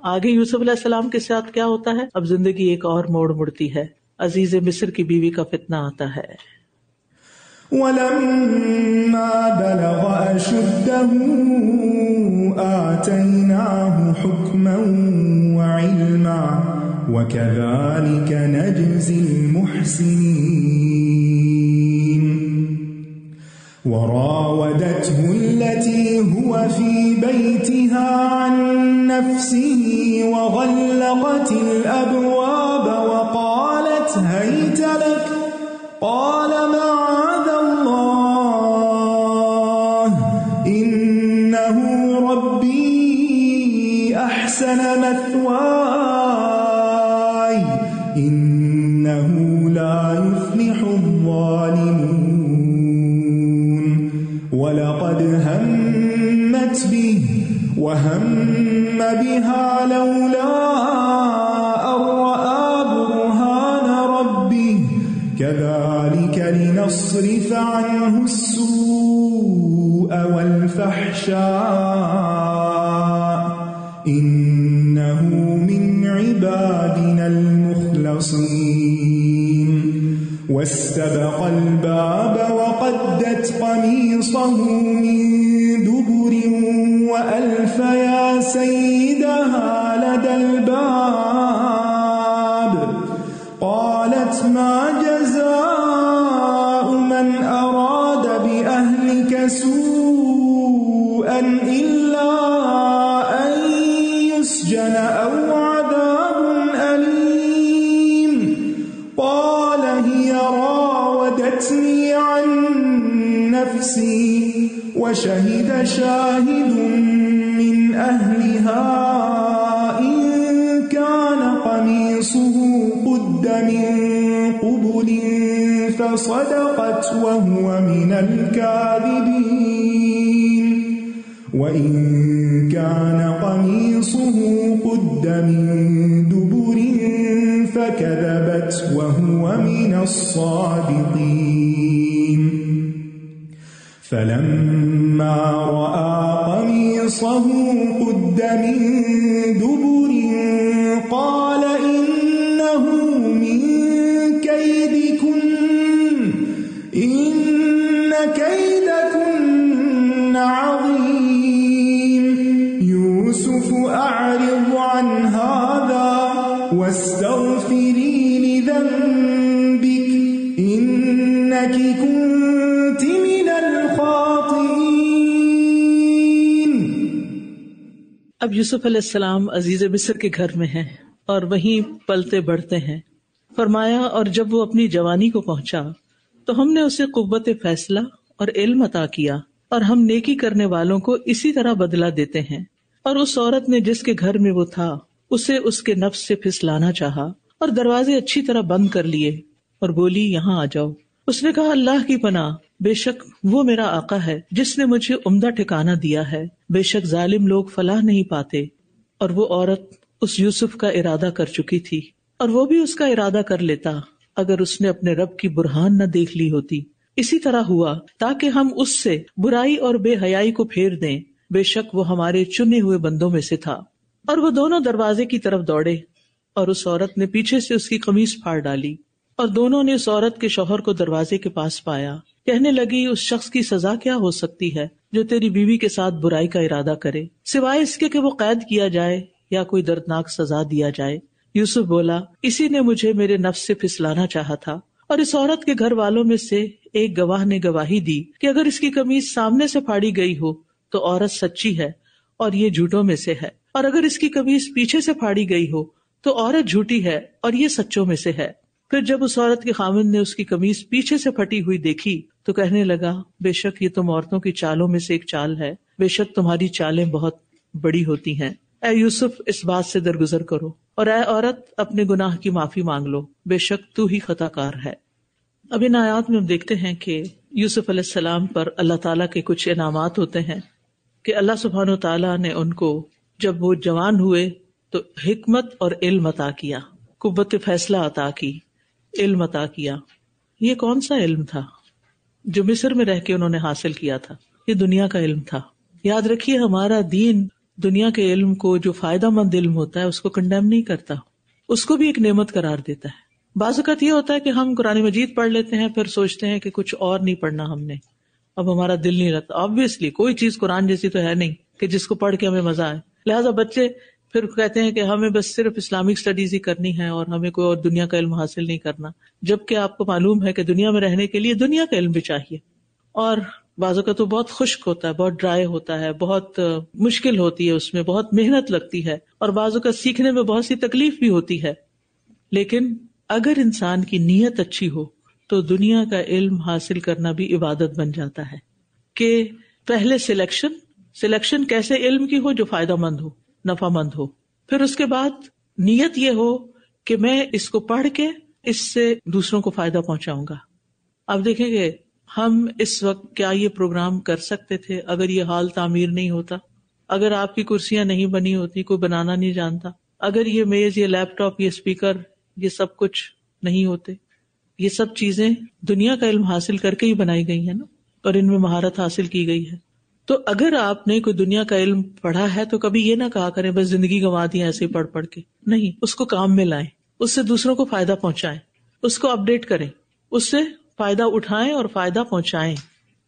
آگے یوسف علیہ السلام کے ساتھ کیا ہوتا ہے؟ اب زندگی ایک اور موڑ مڑتی ہے، عزیز مصر کی بیوی کا فتنہ آتا ہے. وَلَمَّا بَلَغَ أَشُدَّهُ آتَيْنَاهُ حُكْمًا وَعِلْمًا وَكَذَلِكَ نَجْزِي الْمُحْسِنِينَ. وراودته التي هو في بيتها عن نفسه وغلقت الأبواب وقالت هيت لك قال معاذ الله إنه ربي أحسن مثواي إنه لا يفلح الظالمون. وَلَقَدْ هَمَّتْ بِهِ وَهَمَّ بِهَا لَوْلَا أَن رَّأَىٰ بُرْهَانَ رَبِّهِ كَذَٰلِكَ لِنَصْرِفَ عَنْهُ السُّوءَ وَالْفَحْشَاءَ إِنَّهُ مِنْ عِبَادِنَا الْمُخْلَصِينَ. واستبق الباب وقدت قميصه من دبر وألف يا سيدها لدى الباب قالت ما جزاء من أراد بأهلك سوءا إلا أن يسجن أو عذاب أليم. قال هي راودتني عن نفسي وشهد شاهد من أهلها إن كان قميصه قد من قبل فصدقت وهو من الكاذبين وإن كان قميصه قد من دبر فكذبت وهو من الصادقين. فلما رأى قميصه قد من دبر قال إنه من كيدكن إن كيدكن عظيم. يوسف أعرض عن هذا واستغفري لذنبك إنك كنت من الخاطئين. اب یوسف علیہ السلام عزیز مصر کے گھر میں ہیں اور وہیں پلتے بڑھتے ہیں. فرمایا اور جب وہ اپنی جوانی کو پہنچا تو ہم نے اسے قوت فیصلہ اور علم عطا کیا اور ہم نیکی کرنے والوں کو اسی طرح بدلہ دیتے ہیں. اور اس عورت نے جس کے گھر میں وہ تھا اسے اس کے نفس سے پھسلانا چاہا اور دروازے اچھی طرح بند کر لیے اور بولی یہاں آ جاؤ. اس نے کہا اللہ کی پناہ، بے شک وہ میرا آقا ہے جس نے مجھے عمدہ ٹھکانہ دیا ہے. بے شک ظالم لوگ فلاح نہیں پاتے. اور وہ عورت اس یوسف کا ارادہ کر چکی تھی اور وہ بھی اس کا ارادہ کر لیتا اگر اس نے اپنے رب کی برہان نہ دیکھ لی ہوتی. اسی طرح ہوا تاکہ ہم اس سے برائی اور بے حیائی کو پھیر دیں. بے شک وہ ہمارے چنے ہوئے بندوں میں سے تھا. اور وہ دونوں دروازے کی طرف دوڑے اور اس عورت نے پیچھے سے اس کی قمیص پھاڑ ڈالی اور دونوں نے اس عورت کے شوہر کو دروازے کے پاس پایا. کہنے لگی اس شخص کی سزا کیا ہو سکتی ہے جو تیری بیوی کے ساتھ برائی کا ارادہ کرے، سوائے اس کے کہ وہ قید کیا جائے یا کوئی دردناک سزا دیا جائے. یوسف بولا اسی نے مجھے میرے نفس سے پھسلانا چاہا تھا. اور اس عورت کے گھر والوں میں سے ایک گواہ نے گواہی دی کہ اگر اس کی قمیص سامنے سے پھاڑی گئی ہو تو عورت سچی ہے اور یہ جھوٹوں میں سے ہے، اور اگر اس کی قمیص پیچھے سے پھاڑی گئی ہو تو عورت جھوٹی ہے اور یہ سچوں میں سے ہے. پھر جب اس عورت کے خاوند نے اس کی قمیص پیچھے سے پھٹی ہوئی دیکھی تو کہنے لگا بے شک یہ تم عورتوں کی چالوں میں سے ایک چال ہے، بے شک تمہاری چالیں بہت بڑی ہوتی ہیں. اے یوسف اس بات سے درگزر کرو اور اے عورت اپنے گناہ کی معافی مانگ لو، بے شک تو ہی خطا کار ہے. اب ان آیات میں ہم دیکھتے ہیں کہ یوسف علیہ السلام پر اللہ تعالیٰ کے کچھ انعامات ہوتے ہیں کہ اللہ سبحانہ وتعالیٰ نے ان کو جب وہ جوان ہوئے تو حکمت اور علم عطا کیا، قوت فیصلہ عطا کی، علم عطا کیا. یہ کون سا علم تھا جو مصر میں رہ کے انہوں نے حاصل کیا تھا؟ یہ دنیا کا علم تھا. یاد رکھیے ہمارا دین دنیا کے علم کو، جو فائدہ مند علم ہوتا ہے، اس کو کنڈیم نہیں کرتا، اس کو بھی ایک نعمت قرار دیتا ہے. بعض اوقات یہ ہوتا ہے کہ ہم قرآن مجید پڑھ لیتے ہیں، پھر سوچتے ہیں کہ کچھ اور نہیں پڑھنا ہم نے، اب ہمارا دل نہیں لگتا. آبویسلی کوئی چیز قرآن جیسی تو ہے نہیں کہ جس کو پڑھ کے ہمیں مزہ آئے. لہٰذا بچے پھر کہتے ہیں کہ ہمیں بس صرف اسلامک اسٹڈیز ہی کرنی ہے اور ہمیں کوئی اور دنیا کا علم حاصل نہیں کرنا، جبکہ آپ کو معلوم ہے کہ دنیا میں رہنے کے لیے دنیا کا علم بھی چاہیے. اور بعضوں کا تو بہت خشک ہوتا ہے، بہت ڈرائی ہوتا ہے، بہت مشکل ہوتی ہے، اس میں بہت محنت لگتی ہے، اور بعضوں کا سیکھنے میں بہت سی تکلیف بھی ہوتی ہے. لیکن اگر انسان کی نیت اچھی ہو تو دنیا کا علم حاصل کرنا بھی عبادت بن جاتا ہے. کہ پہلے سلیکشن کیسے علم کی ہو جو فائدہ مند ہو، نفع مند ہو، پھر اس کے بعد نیت یہ ہو کہ میں اس کو پڑھ کے اس سے دوسروں کو فائدہ پہنچاؤں گا. آپ دیکھیں گے ہم اس وقت کیا یہ پروگرام کر سکتے تھے اگر یہ حال تعمیر نہیں ہوتا، اگر آپ کی کرسیاں نہیں بنی ہوتی، کوئی بنانا نہیں جانتا، اگر یہ میز، یہ لیپ ٹاپ، یہ اسپیکر، یہ سب کچھ نہیں ہوتے. یہ سب چیزیں دنیا کا علم حاصل کر کے ہی بنائی گئی ہیں نا، اور ان میں مہارت حاصل کی گئی ہے. تو اگر آپ نے کوئی دنیا کا علم پڑھا ہے تو کبھی یہ نہ کہا کریں بس زندگی گنوا دی ایسے ہی پڑھ کے. نہیں، اس کو کام میں لائیں، اس سے دوسروں کو فائدہ پہنچائیں، اس کو اپڈیٹ کریں، اس سے فائدہ اٹھائیں اور فائدہ پہنچائیں.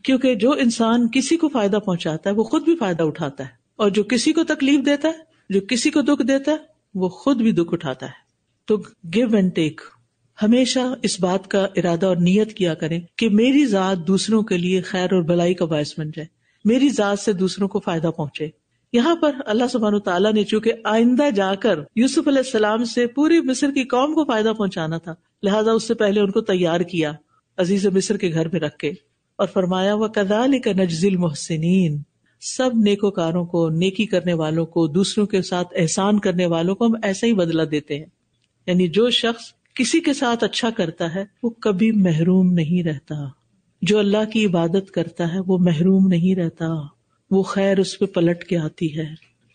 کیونکہ جو انسان کسی کو فائدہ پہنچاتا ہے وہ خود بھی فائدہ اٹھاتا ہے، اور جو کسی کو تکلیف دیتا ہے، جو کسی کو دکھ دیتا ہے، وہ خود بھی دکھ اٹھاتا ہے. تو گیو اینڈ ٹیک. ہمیشہ اس بات کا ارادہ اور نیت کیا کریں کہ میری ذات دوسروں کے لیے خیر اور بھلائی کا باعث بن جائے، میری ذات سے دوسروں کو فائدہ پہنچے. یہاں پر اللہ سبحانہ تعالیٰ نے چونکہ آئندہ جا کر یوسف علیہ السلام سے پوری مصر کی قوم کو فائدہ پہنچانا تھا، لہٰذا اس سے پہلے ان کو تیار کیا عزیز مصر کے گھر میں رکھ کے، اور فرمایا وَكَذَلِكَ نَجْزِي الْمُحْسِنِينَ. سب نیکوکاروں کو، نیکی کرنے والوں کو، دوسروں کے ساتھ احسان کرنے والوں کو ہم ایسا ہی بدلہ دیتے ہیں. یعنی جو شخص کسی کے ساتھ اچھا کرتا ہے وہ کبھی محروم نہیں رہتا. جو اللہ کی عبادت کرتا ہے وہ محروم نہیں رہتا، وہ خیر اس پہ پلٹ کے آتی ہے.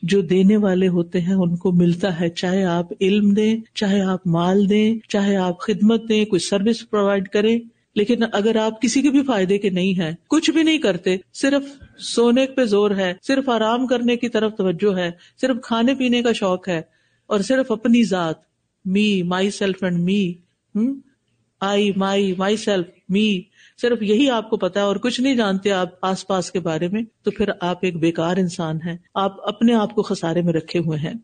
جو دینے والے ہوتے ہیں ان کو ملتا ہے، چاہے آپ علم دیں، چاہے آپ مال دیں، چاہے آپ خدمت دیں، کوئی سروس پرووائڈ کریں. لیکن اگر آپ کسی کے بھی فائدے کے نہیں ہیں، کچھ بھی نہیں کرتے، صرف سونے پہ زور ہے، صرف آرام کرنے کی طرف توجہ ہے، صرف کھانے پینے کا شوق ہے، اور صرف اپنی ذات، me, myself and me, I, myself, me, صرف یہی آپ کو پتا ہے اور کچھ نہیں جانتے آپ آس پاس کے بارے میں، تو پھر آپ ایک بیکار انسان ہیں، آپ اپنے آپ کو خسارے میں رکھے ہوئے ہیں.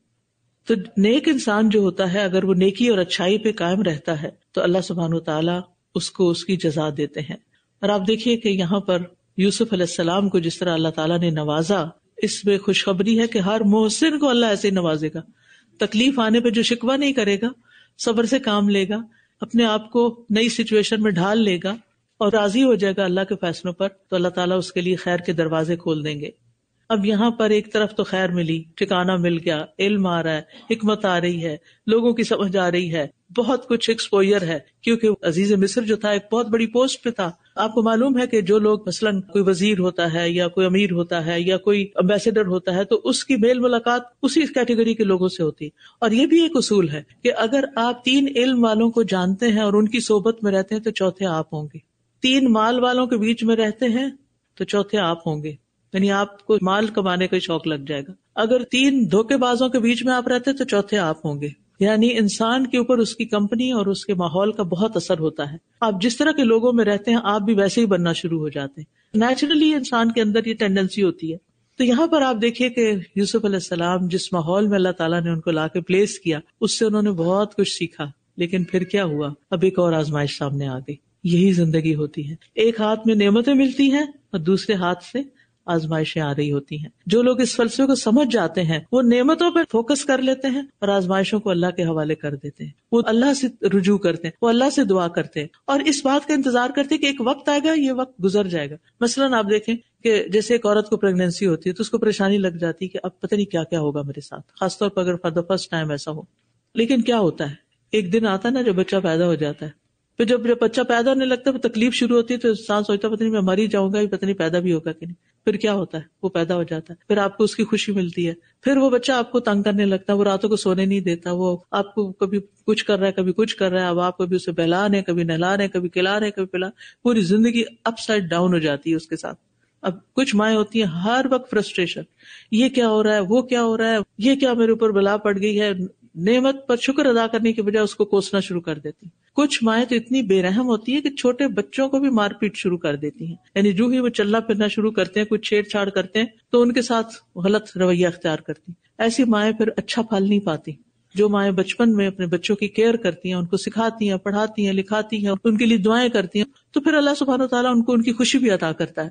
تو نیک انسان جو ہوتا ہے اگر وہ نیکی اور اچھائی پہ قائم رہتا ہے تو اللہ سبحانہ وتعالیٰ اس کو اس کی جزا دیتے ہیں. اور آپ دیکھیے کہ یہاں پر یوسف علیہ السلام کو جس طرح اللہ تعالیٰ نے نوازا، اس میں خوشخبری ہے کہ ہر محسن کو اللہ ایسے ہی نوازے گا. تکلیف آنے پہ جو شکوہ نہیں کرے گا، صبر سے کام لے گا، اپنے آپ کو نئی سچویشن میں ڈھال لے گا اور راضی ہو جائے گا اللہ کے فیصلوں پر، تو اللہ تعالیٰ اس کے لیے خیر کے دروازے کھول دیں گے. اب یہاں پر ایک طرف تو خیر ملی، ٹھکانہ مل گیا، علم آ رہا ہے، حکمت آ رہی ہے، لوگوں کی سمجھ آ رہی ہے، بہت کچھ ایکسپوئر ہے، کیونکہ عزیز مصر جو تھا ایک بہت بڑی پوسٹ پہ تھا. آپ کو معلوم ہے کہ جو لوگ مثلاً کوئی وزیر ہوتا ہے یا کوئی امیر ہوتا ہے یا کوئی امبیسڈر ہوتا ہے تو اس کی میل ملاقات اسی کیٹیگری کے لوگوں سے ہوتی ہے. اور یہ بھی ایک اصول ہے کہ اگر آپ 3 علم والوں کو جانتے ہیں اور ان کی صحبت میں رہتے ہیں تو چوتھے آپ ہوں گے. 3 مال والوں کے بیچ میں رہتے ہیں تو چوتھے آپ ہوں گے، یعنی آپ کو مال کمانے کا شوق لگ جائے گا. اگر 3 دھوکے بازوں کے بیچ میں آپ رہتے تو چوتھے آپ ہوں گے. یعنی انسان کے اوپر اس کی کمپنی اور اس کے ماحول کا بہت اثر ہوتا ہے. آپ جس طرح کے لوگوں میں رہتے ہیں آپ بھی ویسے ہی بننا شروع ہو جاتے ہیں. نیچرلی انسان کے اندر یہ ٹینڈنسی ہوتی ہے. تو یہاں پر آپ دیکھیے کہ یوسف علیہ السلام جس ماحول میں اللہ تعالیٰ نے ان کو لا کے پلیس کیا، اس سے انہوں نے بہت کچھ سیکھا. لیکن پھر کیا ہوا؟ اب ایک اور آزمائش سامنے آ گئی. یہی زندگی ہوتی ہے، ایک ہاتھ میں نعمتیں ملتی ہیں اور دوسرے ہاتھ سے آزمائشیں آ رہی ہوتی ہیں. جو لوگ اس فلسفے کو سمجھ جاتے ہیں وہ نعمتوں پر فوکس کر لیتے ہیں اور آزمائشوں کو اللہ کے حوالے کر دیتے ہیں. وہ اللہ سے رجوع کرتے ہیں، وہ اللہ سے دعا کرتے ہیں اور اس بات کا انتظار کرتے ہیں کہ ایک وقت آئے گا، یہ وقت گزر جائے گا. مثلاً آپ دیکھیں کہ جیسے ایک عورت کو پریگنینسی ہوتی ہے تو اس کو پریشانی لگ جاتی ہے کہ اب پتہ نہیں کیا کیا ہوگا میرے ساتھ، خاص طور پر اگر فار دا فرسٹ ٹائم ایسا ہو. لیکن کیا ہوتا ہے، ایک دن آتا ہے نا جب بچہ پیدا ہو جاتا ہے، پھر جب بچہ پیدا ہونے لگتا ہے تکلیف شروع ہوتی ہے تو انسان سوچتا ہے پتہ نہیں میں مر ہی جاؤں گا، پتہ نہیں پیدا بھی ہوگا کہ نہیں. پھر کیا ہوتا ہے، وہ پیدا ہو جاتا ہے، پھر آپ کو اس کی خوشی ملتی ہے، پھر وہ بچہ آپ کو تنگ کرنے لگتا ہے، وہ راتوں کو سونے نہیں دیتا، وہ آپ کو کبھی کچھ کر رہا ہے کبھی کچھ کر رہا ہے. اب آپ کبھی اسے بہلا رہے ہیں، کبھی نہلا رہے ہیں، کبھی کھلا رہے ہیں، کبھی پلا، پوری زندگی اپ سائڈ ڈاؤن ہو جاتی ہے اس کے ساتھ. اب کچھ مائیں ہوتی ہیں ہر وقت فرسٹریشن، یہ کیا ہو رہا ہے، وہ کیا ہو رہا ہے، یہ کیا میرے اوپر بلا پڑ گئی ہے، نعمت پر شکر ادا کرنے کے بجائے اس کو کوسنا شروع کر دیتی. کچھ مائیں تو اتنی بے رحم ہوتی ہے کہ چھوٹے بچوں کو بھی مار پیٹ شروع کر دیتی ہیں، یعنی جو ہی وہ چلنا پھرنا شروع کرتے ہیں، کچھ چھیڑ چھاڑ کرتے ہیں تو ان کے ساتھ غلط رویہ اختیار کرتی. ایسی مائیں پھر اچھا پھل نہیں پاتی. جو مائیں بچپن میں اپنے بچوں کی کیئر کرتی ہیں، ان کو سکھاتی ہیں، پڑھاتی ہیں، لکھاتی ہیں، ان کے لیے دعائیں کرتی ہیں، تو پھر اللہ سبحانہ وتعالیٰ ان کو ان کی خوشی بھی عطا کرتا ہے.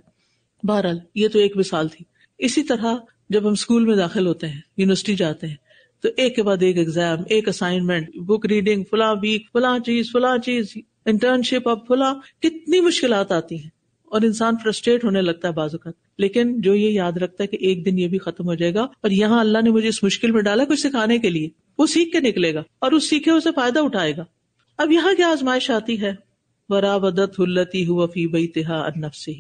بہرحال یہ تو ایک مثال تھی. اسی طرح جب ہم اسکول میں داخل ہوتے ہیں، یونیورسٹی جاتے ہیں، تو ایک کے بعد ایک ایگزام، ایک اسائنمنٹ، بک ریڈنگ، فلاں ویک، فلاں چیز، انٹرنشپ، اب فلاں، کتنی مشکلات آتی ہیں اور انسان فرسٹریٹ ہونے لگتا ہے بعض اوقات. لیکن جو یہ یاد رکھتا ہے کہ ایک دن یہ بھی ختم ہو جائے گا اور یہاں اللہ نے مجھے اس مشکل میں ڈالا کچھ سکھانے کے لیے، وہ سیکھ کے نکلے گا اور اس سیکھے اسے فائدہ اٹھائے گا. اب یہاں کیا آزمائش آتی ہے؟ وراودتہ التی هو فی بیتہا عن نفسہ،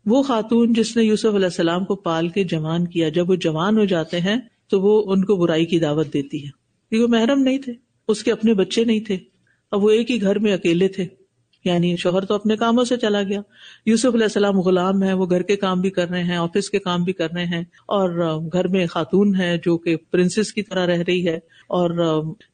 وہ خاتون جس نے یوسف علیہ السلام کو پال کے جوان کیا، جب وہ جوان ہو جاتے ہیں تو وہ ان کو برائی کی دعوت دیتی ہے، کیونکہ وہ محرم نہیں تھے، اس کے اپنے بچے نہیں تھے، اب وہ ایک ہی گھر میں اکیلے تھے، یعنی شوہر تو اپنے کاموں سے چلا گیا، یوسف علیہ السلام غلام ہے، وہ گھر کے کام بھی کر رہے ہیں، آفس کے کام بھی کر رہے ہیں، اور گھر میں خاتون ہے جو کہ پرنسس کی طرح رہ رہی ہے، اور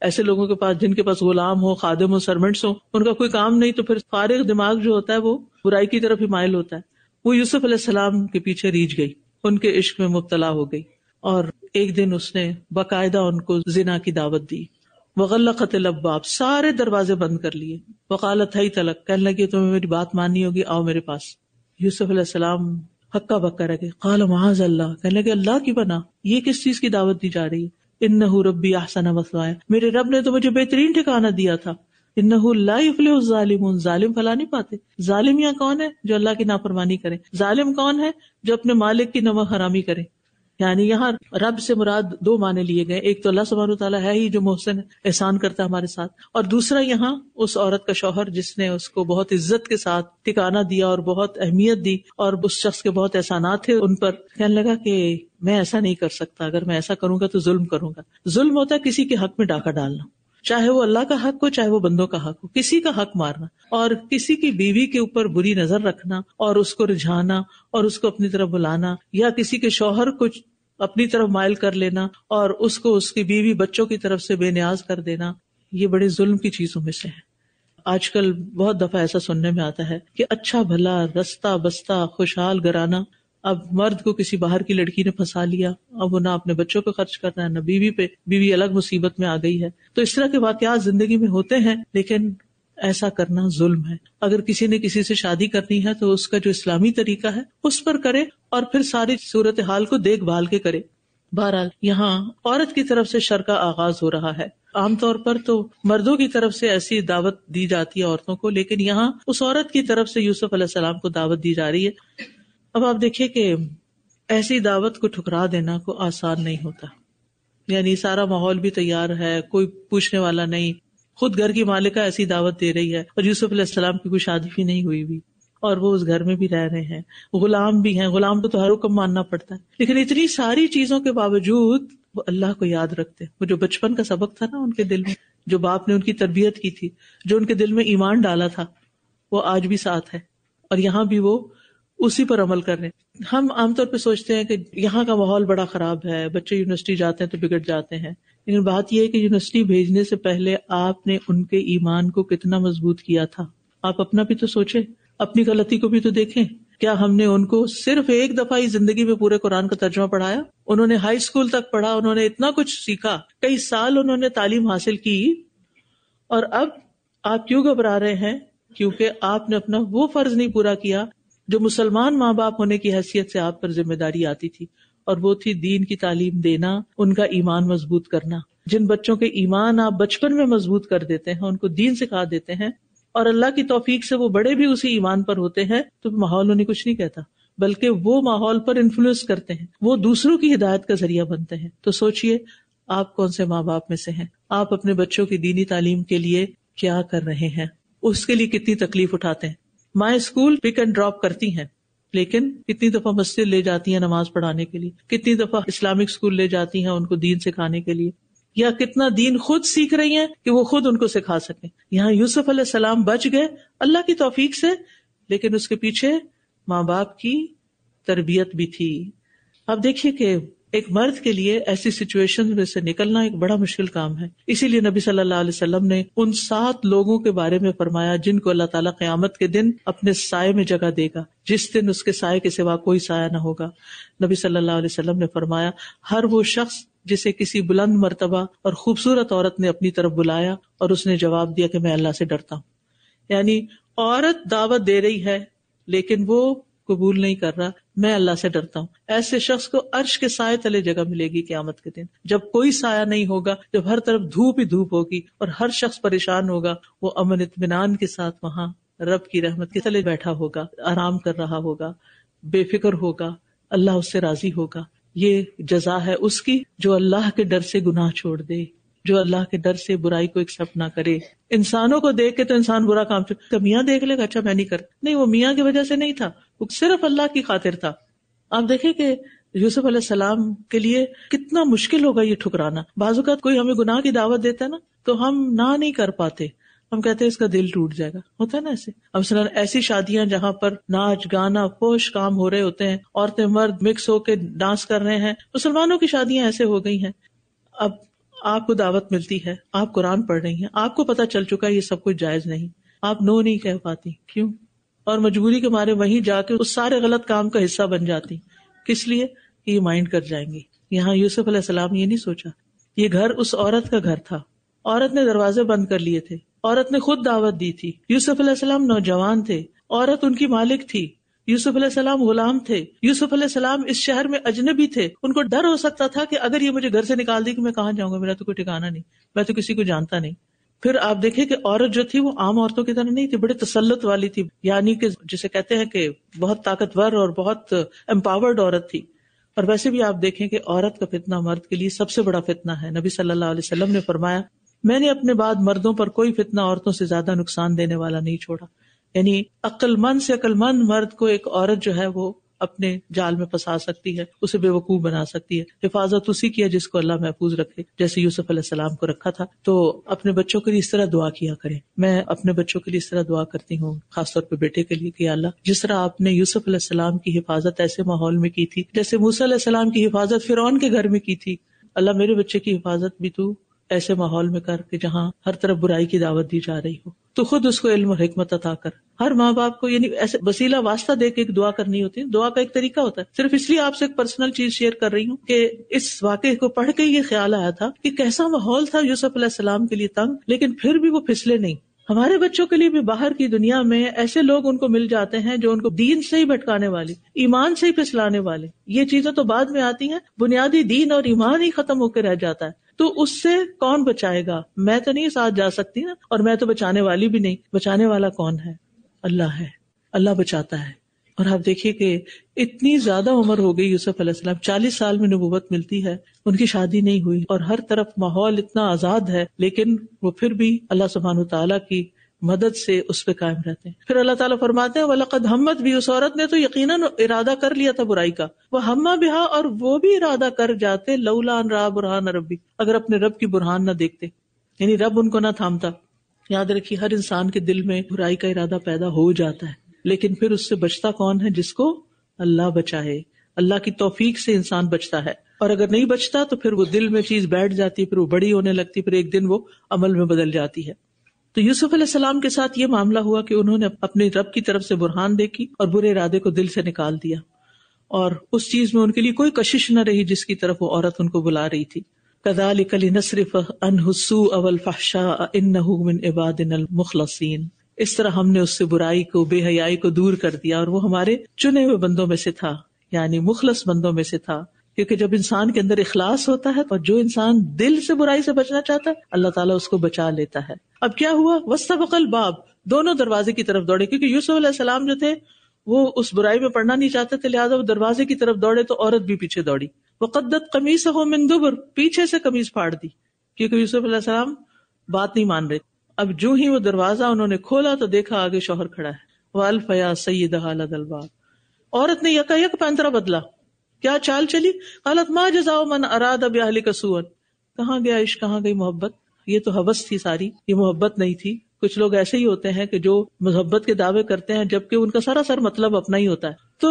ایسے لوگوں کے پاس جن کے پاس غلام ہو، خادم ہو، سرونٹس ہو، ان کا کوئی کام نہیں، تو پھر فارغ دماغ جو ہوتا ہے وہ برائی کی طرف ہی مائل ہوتا ہے. وہ یوسف علیہ السلام کے پیچھے ریچھ گئی، ان کے عشق میں مبتلا ہو گئی، اور ایک دن اس نے باقاعدہ ان کو زنا کی دعوت دی. وغلقت الابواب، سارے دروازے بند کر لیے. وقالت ہیت لک، کہنے لگی تمہیں میری بات ماننی ہوگی، آؤ میرے پاس. یوسف علیہ السلام ہکا بکا رہ گئے. قال معاذ اللہ، کہنے لگے اللہ کی پناہ، یہ کس چیز کی دعوت دی جا رہی ہے؟ انہ ربی احسن مثوایا، میرے رب نے تو مجھے بہترین ٹھکانہ دیا تھا. انہ لا یفلح الظالمون، ظالم فلا نہیں پاتے. ظالم یہاں کون ہے؟ جو اللہ کی نافرمانی کرے. ظالم کون ہے؟ جو اپنے مالک کی نوا حرامی کرے. یعنی یہاں رب سے مراد دو معنی لیے گئے، ایک تو اللہ سبحانہ وتعالیٰ ہے ہی جو محسن احسان کرتا ہے ہمارے ساتھ، اور دوسرا یہاں اس عورت کا شوہر جس نے اس کو بہت عزت کے ساتھ ٹھکانہ دیا اور بہت اہمیت دی، اور اس شخص کے بہت احسانات تھے ان پر. کہنے لگا کہ میں ایسا نہیں کر سکتا، اگر میں ایسا کروں گا تو ظلم کروں گا. ظلم ہوتا ہے کسی کے حق میں ڈاکہ ڈالنا، چاہے وہ اللہ کا حق ہو چاہے وہ بندوں کا حق ہو، کسی کا حق مارنا اور کسی کی بیوی کے اوپر بری نظر رکھنا اور اس کو رجھانا اور اس کو اپنی طرف بلانا، یا کسی کے شوہر کو اپنی طرف مائل کر لینا اور اس کو اس کی بیوی بچوں کی طرف سے بے نیاز کر دینا، یہ بڑے ظلم کی چیزوں میں سے ہے. آج کل بہت دفعہ ایسا سننے میں آتا ہے کہ اچھا بھلا رستہ بستہ خوشحال گھرانہ، اب مرد کو کسی باہر کی لڑکی نے پھنسا لیا، اب وہ نہ اپنے بچوں پہ خرچ کر رہا ہے نہ بیوی پہ، بیوی الگ مصیبت میں آ گئی ہے. تو اس طرح کے واقعات زندگی میں ہوتے ہیں، لیکن ایسا کرنا ظلم ہے. اگر کسی نے کسی سے شادی کرنی ہے تو اس کا جو اسلامی طریقہ ہے اس پر کرے، اور پھر ساری صورتحال کو دیکھ بھال کے کرے. بہرحال یہاں عورت کی طرف سے شر کا آغاز ہو رہا ہے. عام طور پر تو مردوں کی طرف سے ایسی دعوت دی جاتی ہے عورتوں کو، لیکن یہاں اس عورت کی طرف سے یوسف علیہ السلام کو دعوت دی جا رہی ہے. اب آپ دیکھیے کہ ایسی دعوت کو ٹھکرا دینا کو آسان نہیں ہوتا، یعنی سارا ماحول بھی تیار ہے، کوئی پوچھنے والا نہیں، خود گھر کی مالکہ ایسی دعوت دے رہی ہے، اور یوسف علیہ السلام کی کوئی شادی بھی نہیں ہوئی بھی، اور وہ اس گھر میں بھی رہ رہے ہیں، غلام بھی ہیں، غلام کو تو ہر حکم ماننا پڑتا ہے. لیکن اتنی ساری چیزوں کے باوجود وہ اللہ کو یاد رکھتے. وہ جو بچپن کا سبق تھا نا ان کے دل میں، جو باپ نے ان کی تربیت کی تھی، جو ان کے دل میں ایمان ڈالا تھا، وہ آج بھی ساتھ ہے، اور یہاں بھی وہ اسی پر عمل کر رہے ہیں. ہم عام طور پہ سوچتے ہیں کہ یہاں کا ماحول بڑا خراب ہے، بچے یونیورسٹی جاتے ہیں تو بگڑ جاتے ہیں، لیکن بات یہ ہے کہ یونیورسٹی بھیجنے سے پہلے آپ نے ان کے ایمان کو کتنا مضبوط کیا تھا. آپ اپنا بھی تو سوچیں، اپنی غلطی کو بھی تو دیکھیں. کیا ہم نے ان کو صرف ایک دفعہ ہی زندگی میں پورے قرآن کا ترجمہ پڑھایا؟ انہوں نے ہائی اسکول تک پڑھا، انہوں نے اتنا کچھ سیکھا، کئی سال انہوں نے تعلیم حاصل کی، اور اب آپ کیوں گھبرا رہے ہیں؟ کیونکہ آپ نے اپنا وہ فرض نہیں پورا کیا جو مسلمان ماں باپ ہونے کی حیثیت سے آپ پر ذمہ داری آتی تھی، اور وہ تھی دین کی تعلیم دینا، ان کا ایمان مضبوط کرنا. جن بچوں کے ایمان آپ بچپن میں مضبوط کر دیتے ہیں، ان کو دین سکھا دیتے ہیں، اور اللہ کی توفیق سے وہ بڑے بھی اسی ایمان پر ہوتے ہیں، تو ماحول انہیں کچھ نہیں کہتا، بلکہ وہ ماحول پر انفلوئنس کرتے ہیں، وہ دوسروں کی ہدایت کا ذریعہ بنتے ہیں. تو سوچئے آپ کون سے ماں باپ میں سے ہیں؟ آپ اپنے بچوں کی دینی تعلیم کے لیے کیا کر رہے ہیں؟ اس کے لیے کتنی تکلیف اٹھاتے ہیں؟ مائیں اسکول پک اینڈ ڈراپ کرتی ہیں، لیکن کتنی دفعہ مسجد لے جاتی ہیں نماز پڑھانے کے لیے، کتنی دفعہ اسلامک اسکول لے جاتی ہیں ان کو دین سکھانے کے لیے، یا کتنا دین خود سیکھ رہی ہیں کہ وہ خود ان کو سکھا سکیں. یہاں یوسف علیہ السلام بچ گئے اللہ کی توفیق سے، لیکن اس کے پیچھے ماں باپ کی تربیت بھی تھی. اب دیکھیے کہ ایک مرد کے لیے ایسی سچویشن میں سے نکلنا ایک بڑا مشکل کام ہے. اسی لیے نبی صلی اللہ علیہ وسلم نے ان 7 لوگوں کے بارے میں فرمایا جن کو اللہ تعالیٰ قیامت کے دن اپنے سائے میں جگہ دے گا، جس دن اس کے سائے کے سوا کوئی سایہ نہ ہوگا. نبی صلی اللہ علیہ وسلم نے فرمایا ہر وہ شخص جسے کسی بلند مرتبہ اور خوبصورت عورت نے اپنی طرف بلایا اور اس نے جواب دیا کہ میں اللہ سے ڈرتا ہوں. یعنی عورت دعوت دے رہی ہے لیکن وہ قبول نہیں کر رہا، میں اللہ سے ڈرتا ہوں. ایسے شخص کو عرش کے سائے تلے جگہ ملے گی قیامت کے دن، جب کوئی سایہ نہیں ہوگا، جب ہر طرف دھوپ ہی دھوپ ہوگی اور ہر شخص پریشان ہوگا. وہ امن اطمینان کے ساتھ وہاں رب کی رحمت کے تلے بیٹھا ہوگا، آرام کر رہا ہوگا، بے فکر ہوگا، اللہ اس سے راضی ہوگا. یہ جزا ہے اس کی جو اللہ کے ڈر سے گناہ چھوڑ دے، جو اللہ کے ڈر سے برائی کو ایکسپٹ نہ کرے. انسانوں کو دیکھ کے تو انسان برا کام چھوڑ، میاں دیکھ لے گا اچھا میں نہیں کرتا، نہیں، وہ میاں کی وجہ سے نہیں تھا، وہ صرف اللہ کی خاطر تھا. آپ دیکھیں کہ یوسف علیہ السلام کے لیے کتنا مشکل ہوگا یہ ٹھکرانا. بعض اوقات کوئی ہمیں گناہ کی دعوت دیتا ہے نا تو ہم نہ نہیں کر پاتے، ہم کہتے ہیں اس کا دل ٹوٹ جائے گا. ہوتا ہے نا ایسے. اب مثلاً ایسی شادیاں جہاں پر ناچ گانا فحش کام ہو رہے ہوتے ہیں، عورتیں مرد مکس ہو کے ڈانس کر رہے ہیں، مسلمانوں کی شادیاں ایسے ہو گئی ہیں. اب آپ کو دعوت ملتی ہے، آپ قرآن پڑھ رہی ہیں، آپ کو پتہ چل چکا ہے یہ سب کچھ جائز نہیں، آپ نو نہیں کہہ پاتی. کیوں؟ اور مجبوری کے مارے وہیں جا کے اس سارے غلط کام کا حصہ بن جاتی. کس لیے؟ کہ یہ مائنڈ کر جائیں گی. یہاں یوسف علیہ السلام یہ نہیں سوچا، یہ گھر اس عورت کا گھر تھا، عورت نے دروازے بند کر لیے تھے، عورت نے خود دعوت دی تھی. یوسف علیہ السلام نوجوان تھے، عورت ان کی مالک تھی، یوسف علیہ السلام غلام تھے، یوسف علیہ السلام اس شہر میں اجنبی تھے. ان کو ڈر ہو سکتا تھا کہ اگر یہ مجھے گھر سے نکال دی کہ میں کہاں جاؤں گا، میرا تو کوئی ٹھکانا نہیں، میں تو کسی کو جانتا نہیں. پھر آپ دیکھیں کہ عورت جو تھی وہ عام عورتوں کی طرح نہیں تھی، بڑے تسلط والی تھی، یعنی کہ جسے کہتے ہیں کہ بہت طاقتور اور بہت امپاورڈ عورت تھی. اور ویسے بھی آپ دیکھیں کہ عورت کا فتنہ مرد کے لیے سب سے بڑا فتنہ ہے. نبی صلی اللہ علیہ وسلم نے فرمایا میں نے اپنے بعد مردوں پر کوئی فتنہ عورتوں سے زیادہ نقصان دینے والا نہیں چھوڑا. یعنی عقل مند سے عقل مند مرد کو ایک عورت جو ہے وہ اپنے جال میں پھنسا سکتی ہے، اسے بے وقوف بنا سکتی ہے. حفاظت اسی کی ہے جس کو اللہ محفوظ رکھے، جیسے یوسف علیہ السلام کو رکھا تھا. تو اپنے بچوں کے لیے اس طرح دعا کیا کریں. میں اپنے بچوں کے لیے اس طرح دعا کرتی ہوں، خاص طور پہ بیٹے کے لیے، کہ اللہ جس طرح آپ نے یوسف علیہ السلام کی حفاظت ایسے ماحول میں کی تھی، جیسے موسیٰ علیہ السلام کی حفاظت فرعون کے گھر میں کی تھی، اللہ میرے بچے کی حفاظت بھی تو ایسے ماحول میں کر کے جہاں ہر طرف برائی کی دعوت دی جا رہی ہو. تو خود اس کو علم اور حکمت عطا کر. ہر ماں باپ کو یعنی ایسے وسیلہ واسطہ دے کے ایک دعا کرنی ہوتی ہے. دعا کا ایک طریقہ ہوتا ہے. صرف اس لیے آپ سے ایک پرسنل چیز شیئر کر رہی ہوں کہ اس واقعے کو پڑھ کے یہ خیال آیا تھا کہ کیسا ماحول تھا یوسف علیہ السلام کے لیے تنگ، لیکن پھر بھی وہ پھسلے نہیں. ہمارے بچوں کے لیے بھی باہر کی دنیا میں ایسے لوگ ان کو مل جاتے ہیں جو ان کو دین سے ہی بھٹکانے والے، ایمان سے ہی پھسلانے والے. یہ چیزیں تو بعد میں آتی ہیں، بنیادی دین اور ایمان ہی ختم ہو کے رہ جاتا ہے. تو اس سے کون بچائے گا؟ میں تو نہیں ساتھ جا سکتی نا، اور میں تو بچانے والی بھی نہیں. بچانے والا کون ہے؟ اللہ ہے، اللہ بچاتا ہے. اور آپ دیکھیے کہ اتنی زیادہ عمر ہو گئی یوسف علیہ السلام، 40 سال میں نبوت ملتی ہے، ان کی شادی نہیں ہوئی اور ہر طرف ماحول اتنا آزاد ہے، لیکن وہ پھر بھی اللہ سبحانہ تعالیٰ کی مدد سے اس پہ قائم رہتے ہیں. پھر اللہ تعالیٰ فرماتے ہیں وَلَقَدْ ہَمَّتْ بِهِ، اس عورت نے تو یقیناً ارادہ کر لیا تھا برائی کا، وَهَمَّ بِهَا، اور وہ بھی ارادہ کر جاتے لولا ان رأى برہان ربی، اگر اپنے رب کی برہان نہ دیکھتے، یعنی رب ان کو نہ تھامتا. یاد رکھیے ہر انسان کے دل میں برائی کا ارادہ پیدا ہو جاتا ہے، لیکن پھر اس سے بچتا کون ہے؟ جس کو اللہ بچائے. اللہ کی توفیق سے انسان بچتا ہے، اور اگر نہیں بچتا تو پھر وہ دل میں چیز بیٹھ جاتی ہے، پھر وہ بڑی ہونے لگتی، پھر ایک دن وہ عمل میں بدل جاتی ہے. تو یوسف علیہ السلام کے ساتھ یہ معاملہ ہوا کہ انہوں نے اپنے رب کی طرف سے برہان دیکھی اور برے ارادے کو دل سے نکال دیا، اور اس چیز میں ان کے لیے کوئی کشش نہ رہی جس کی طرف وہ عورت ان کو بلا رہی تھی. كذلك لنصرف عنه السوء والفحشاء انه من عبادنا المخلصین، اس طرح ہم نے اس سے برائی کو، بے حیائی کو دور کر دیا، اور وہ ہمارے چنے ہوئے بندوں میں سے تھا، یعنی مخلص بندوں میں سے تھا. کیونکہ جب انسان کے اندر اخلاص ہوتا ہے اور جو انسان دل سے برائی سے بچنا چاہتا ہے اللہ تعالیٰ اس کو بچا لیتا ہے. اب کیا ہوا؟ واستبق الباب، دونوں دروازے کی طرف دوڑے، کیونکہ یوسف علیہ السلام جو تھے وہ اس برائی میں پڑنا نہیں چاہتے تھے، لہٰذا وہ دروازے کی طرف دوڑے تو عورت بھی پیچھے دوڑی. وقدت قمیصہ من دبر، پیچھے سے قمیص پھاڑ دی، کیونکہ یوسف علیہ السلام بات نہیں مان رہے. اب جو ہی وہ دروازہ انہوں نے کھولا تو دیکھا آگے شوہر کھڑا ہے. وَأَلْفَ يَا سَيِّدَهَا لَدَى الْبَابِ، عورت نے یکا یک پینترا بدلا. کیا چال چلی؟ قالت ما جزاء من اراد بأهلك سوءا، کہاں گیا عشق، کہاں گئی محبت؟ یہ تو ہوس تھی ساری، یہ محبت نہیں تھی. کچھ لوگ ایسے ہی ہوتے ہیں کہ جو محبت کے دعوے کرتے ہیں جبکہ ان کا سراسر مطلب اپنا ہی ہوتا ہے. تو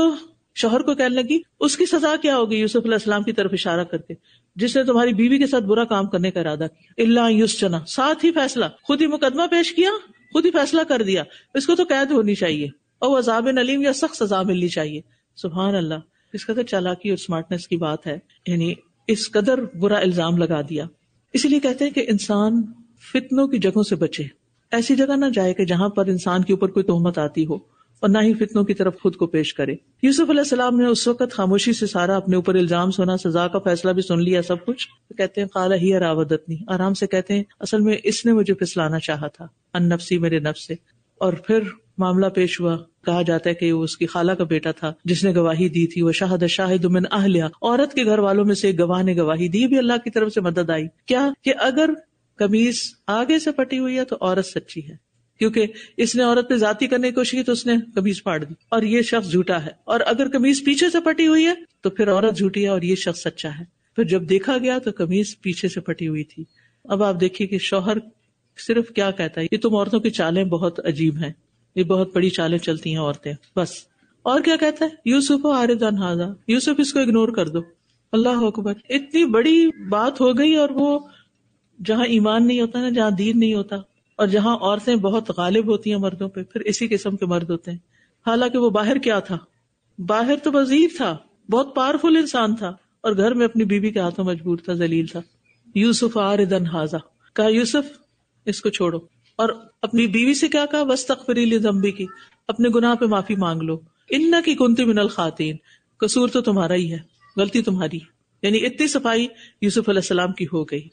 شوہر کو کہنے لگی اس کی سزا کیا ہوگی یوسف علیہ السلام کی طرف اشارہ کر کے، جس نے تمہاری بیوی کے ساتھ برا کام کرنے کا ارادہ کیا، الا یسجنا، ساتھ ہی فیصلہ، خود ہی مقدمہ پیش کیا، خود ہی فیصلہ کر دیا، اس کو تو قید ہونی چاہیے، اور عذاب علیم، یا سخت سزا ملنی چاہیے. سبحان اللہ، اس قدر چالاکی اور سمارٹنس کی بات ہے، یعنی اس قدر برا الزام لگا دیا. اسی لیے کہتے ہیں کہ انسان فتنوں کی جگہوں سے بچے، ایسی جگہ نہ جائے کہ جہاں پر انسان کے اوپر کوئی تہمت آتی ہو، اور نہ ہی فتنوں کی طرف خود کو پیش کرے. یوسف علیہ السلام نے اس وقت خاموشی سے سارا اپنے اوپر الزام سنا، سزا کا فیصلہ بھی سن لیا، سب کچھ. کہتے ہیں قال ہی راودتنی، آرام سے کہتے ہیں اصل میں اس نے مجھے پھسلانا چاہا تھا، ان نفسی، میرے نفس سے. اور پھر معاملہ پیش ہوا، کہا جاتا ہے کہ وہ اس کی خالہ کا بیٹا تھا جس نے گواہی دی تھی. وہ شاہد شاہد من اہلہا، عورت کے گھر والوں میں سے ایک گواہ نے گواہی دی، بھی اللہ کی طرف سے مدد آئی. کیا کہ اگر قمیص آگے سے پھٹی ہوئی ہے تو عورت سچی ہے، کیونکہ اس نے عورت پہ زیادتی کرنے کی کوشش کی تو اس نے قمیص پھاڑ دی، اور یہ شخص جھوٹا ہے. اور اگر قمیص پیچھے سے پھٹی ہوئی ہے تو پھر عورت جھوٹی ہے اور یہ شخص سچا ہے. پھر جب دیکھا گیا تو قمیص پیچھے سے پھٹی ہوئی تھی. اب آپ دیکھیے کہ شوہر صرف کیا کہتا ہے، یہ تم عورتوں کی چالیں بہت عجیب ہیں، یہ بہت بڑی چالیں چلتی ہیں عورتیں، بس. اور کیا کہتا ہے، یوسف اعرض عن ھذا، یوسف اس کو اگنور کر دو. اللہ اکبر، اتنی بڑی بات ہو گئی. اور وہ جہاں ایمان نہیں ہوتا نا، جہاں دین نہیں ہوتا، اور جہاں عورتیں بہت غالب ہوتی ہیں مردوں پہ، پھر اسی قسم کے مرد ہوتے ہیں. حالانکہ وہ باہر کیا تھا، باہر تو وزیر تھا، بہت پاورفل انسان تھا، اور گھر میں اپنی بیوی کے ہاتھوں مجبور تھا، ذلیل تھا. یوسف اعرض عن ھذا، کہا یوسف اس کو چھوڑو. اور اپنی بیوی سے کیا کہا، واستغفری لذنبک، اپنے گناہ پہ معافی مانگ لو، انک کنت من الخاطئین، قصور تو تمہارا ہی ہے، غلطی تمہاری ہے. یعنی اتنی صفائی یوسف علیہ السلام کی ہو گئی.